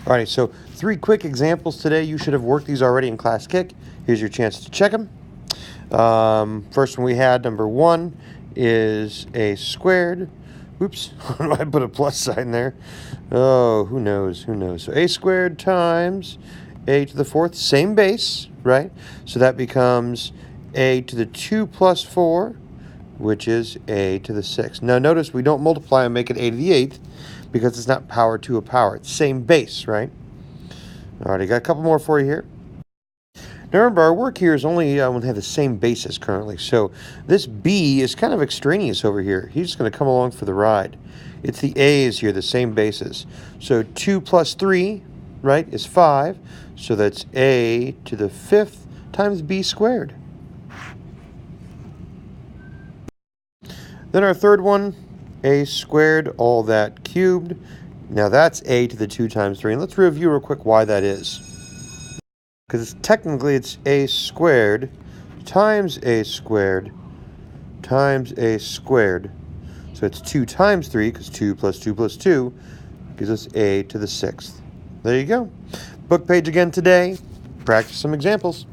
Alrighty, so 3 quick examples today. You should have worked these already in Class Kick. Here's your chance to check them. First one we had, number 1, is a squared. Oops, I put a plus sign there. Oh, who knows? So a squared times a to the 4th, same base, right? So that becomes a to the 2 plus 4, which is a to the 6th. Now notice we don't multiply and make it a to the 8th because it's not power to a power. It's same base, right? All right, I got a couple more for you here. Now remember, our work here is only when they have the same basis currently. So this B is kind of extraneous over here. He's just going to come along for the ride. It's the A's here, the same basis. So 2 plus 3, right, is 5. So that's A to the 5th times B squared. Then our third one, a squared, all that cubed. Now that's a to the 2 times 3. And let's review real quick why that is. Because technically it's a squared times a squared times a squared. So it's 2 times 3, because 2 plus 2 plus 2 gives us a to the 6th. There you go. Book page again today. Practice some examples.